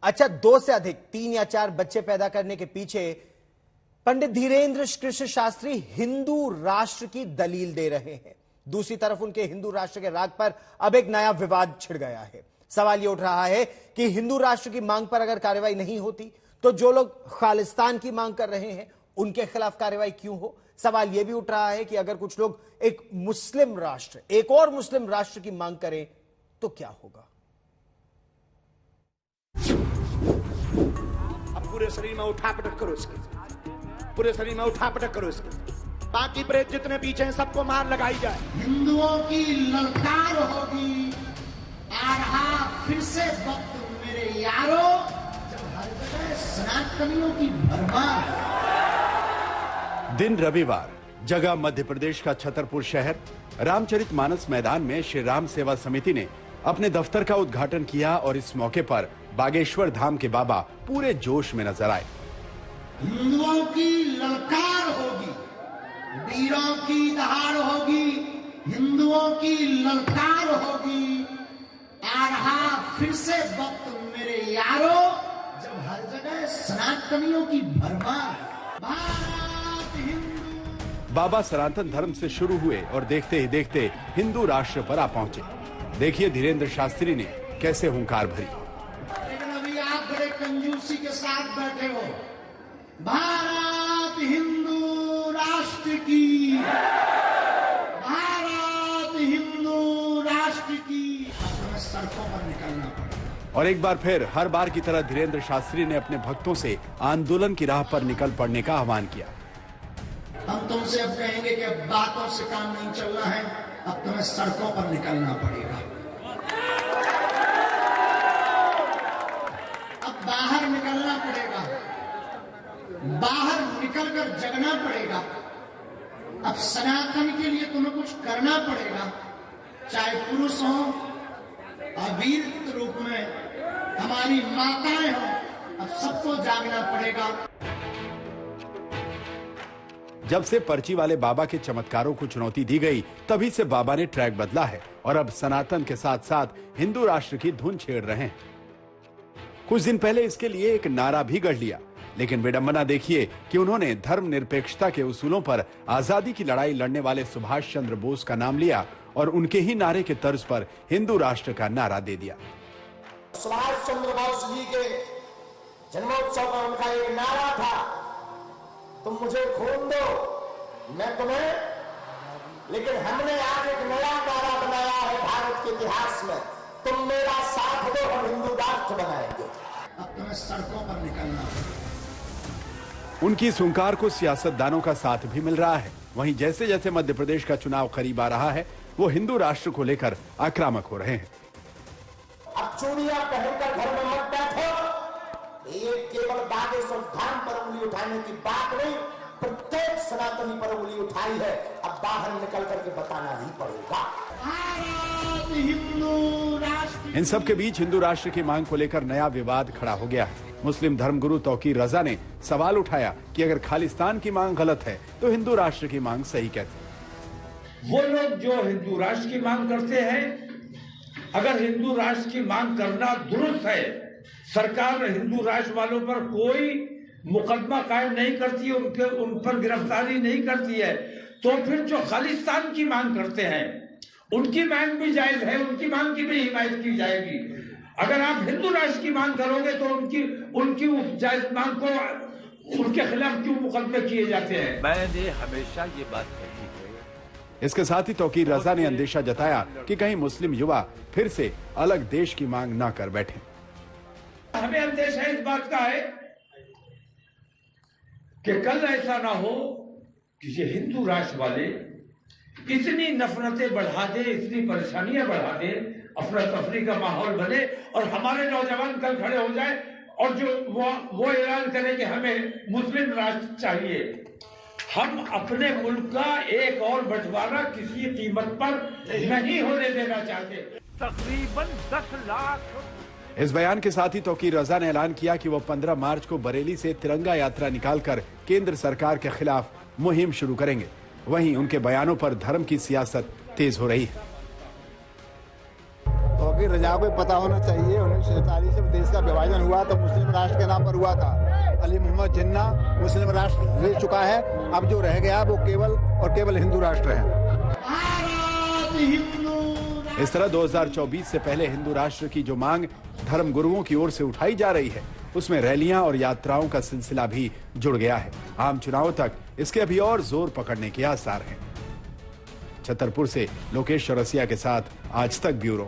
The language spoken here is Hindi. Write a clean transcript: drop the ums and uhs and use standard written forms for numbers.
अच्छा, 2 से अधिक 3 या 4 बच्चे पैदा करने के पीछे पंडित धीरेन्द्र कृष्ण शास्त्री हिंदू राष्ट्र की दलील दे रहे हैं। दूसरी तरफ उनके हिंदू राष्ट्र के राग पर अब एक नया विवाद छिड़ गया है। सवाल यह उठ रहा है कि हिंदू राष्ट्र की मांग पर अगर कार्रवाई नहीं होती तो जो लोग खालिस्तान की मांग कर रहे हैं उनके खिलाफ कार्रवाई क्यों हो। सवाल यह भी उठ रहा है कि अगर कुछ लोग एक मुस्लिम राष्ट्र, एक और मुस्लिम राष्ट्र की मांग करें तो क्या होगा। अब पूरे शरीर में उठा पटक करो इसके, पूरे शरीर में उठा पटक करो इसके, बाकी प्रेत जितने पीछे हैं सबको मार लगाई जाए। हिंदुओं की ललकार होगी, आ रहा फिर से वक्त मेरे यारों, जब हर जगह सनातनियों की भरमार। दिन रविवार, जगह मध्य प्रदेश का छतरपुर शहर। रामचरितमानस मैदान में श्री राम सेवा समिति ने अपने दफ्तर का उद्घाटन किया और इस मौके पर बागेश्वर धाम के बाबा पूरे जोश में नजर आए। हिंदुओं की ललकार होगी, वीरों की दहाड़ होगी, हिंदुओं की ललकार होगी, आ रहा फिर से वक्त मेरे यारों, जब हर जगह सनातनियों की भरमार। बाबा सनातन धर्म से शुरू हुए और देखते ही देखते हिंदू राष्ट्र पर आ पहुंचे। देखिए धीरेन्द्र शास्त्री ने कैसे हुंकार भरी। लेकिन अभी आप बड़े कंजूसी के साथ बैठे हो। भारत हिंदू राष्ट्र की, भारत हिंदू राष्ट्र की। हमें सड़कों पर निकलना पड़ेगा। और एक बार फिर हर बार की तरह धीरेन्द्र शास्त्री ने अपने भक्तों से आंदोलन की राह पर निकल पड़ने का आह्वान किया। हम तुमसे अब कहेंगे कि अब बातों से काम नहीं चलना है, अब तुम्हें सड़कों पर निकलना पड़ेगा। अब बाहर निकलना पड़ेगा, बाहर निकलकर जगना पड़ेगा। अब सनातन के लिए तुम्हें कुछ करना पड़ेगा, चाहे पुरुष हो, अवीर रूप में हमारी माताएं हो, अब सबको जागना पड़ेगा। जब से पर्ची वाले बाबा के चमत्कारों को चुनौती दी गई, तभी से बाबा ने ट्रैक बदला है और अब सनातन के साथ साथ हिंदू राष्ट्र की धुन छेड़ रहे हैं। कुछ दिन पहले इसके लिए एक नारा भी गढ़ लिया, लेकिन विडंबना देखिए कि उन्होंने धर्मनिरपेक्षता के उसूलों पर आजादी की लड़ाई लड़ने वाले सुभाष चंद्र बोस का नाम लिया और उनके ही नारे के तर्ज पर हिंदू राष्ट्र का नारा दे दिया। सुभाष चंद्र बोस जी के जन्मोत्सव का उनका एक नारा था, तुम मुझे खून दो मैं तुम्हें, लेकिन हमने आज एक नया नारा बनाया है भारत के इतिहास में, तुम मेरा साथ दो हम हिंदू राष्ट्र बनाएंगे। अब तुम्हें सड़कों पर निकलना है। उनकी इस हुंकार को सियासतदानों का साथ भी मिल रहा है। वहीं जैसे जैसे मध्य प्रदेश का चुनाव करीब आ रहा है, वो हिंदू राष्ट्र को लेकर आक्रामक हो रहे हैं। अब चूड़ियां पहनकर घर में मत बैठो, ये केवल बागेश्वर धाम पर उंगली उठाने की बात नहीं, प्रत्येक सनातनी पर उंगली उठाई है, अब बाहर निकल करके बताना ही पड़ेगा। इन सब के बीच हिंदू राष्ट्र की मांग को लेकर नया विवाद खड़ा हो गया है। मुस्लिम धर्मगुरु तौकीर रजा ने सवाल उठाया कि अगर खालिस्तान की मांग गलत है तो हिंदू राष्ट्र की मांग सही कैसे। वो लोग जो हिंदू राष्ट्र की मांग करते हैं, अगर हिंदू राष्ट्र की मांग करना दुरुस्त है, सरकार हिंदू राष्ट्र वालों पर कोई मुकदमा कायम नहीं करती है, उन पर गिरफ्तारी नहीं करती है, तो फिर जो खालिस्तान की मांग करते हैं उनकी मांग भी जायज है, उनकी मांग की भी हिमायत की जाएगी। अगर आप हिंदू राष्ट्र की मांग करोगे तो उनकी जायज मांग को उनके खिलाफ क्यों मुकदमे किए जाते हैं। मैंने हमेशा ये बात कही है। इसके साथ ही तौकीर रजा ने अंदेशा जताया कि कहीं मुस्लिम युवा फिर से अलग देश की मांग न कर बैठे। हमें अंदेशा इस बात का है कि कल ऐसा ना हो कि ये हिंदू राष्ट्र वाले इतनी नफरतें बढ़ा दे, इतनी परेशानियां बढ़ा दे, अफरा तफरी का माहौल बने और हमारे नौजवान कल खड़े हो जाए और जो वो ऐलान करें कि हमें मुस्लिम राष्ट्र चाहिए। हम अपने मुल्क का एक और बंटवारा किसी कीमत पर नहीं होने देना चाहते। तकरीबन 10 लाख। इस बयान के साथ ही तौकीर रजा ने ऐलान किया कि वो 15 मार्च को बरेली से तिरंगा यात्रा निकालकर केंद्र सरकार के खिलाफ मुहिम शुरू करेंगे। वहीं उनके बयानों पर धर्म की सियासत तेज हो रही है। आगे रजा को पता होना चाहिए 1947 में देश का विभाजन हुआ तो मुस्लिम राष्ट्र के नाम पर हुआ था। अली मोहम्मद जिन्ना मुस्लिम राष्ट्र ले चुका है, अब जो रह गया वो केवल और केवल हिंदू राष्ट्र है। इस तरह 2024 से पहले हिंदू राष्ट्र की जो मांग धर्म गुरुओं की ओर से उठाई जा रही है, उसमें रैलियां और यात्राओं का सिलसिला भी जुड़ गया है। आम चुनाव तक इसके अभी और जोर पकड़ने के आसार हैं। छतरपुर से लोकेश चौरसिया के साथ आज तक ब्यूरो।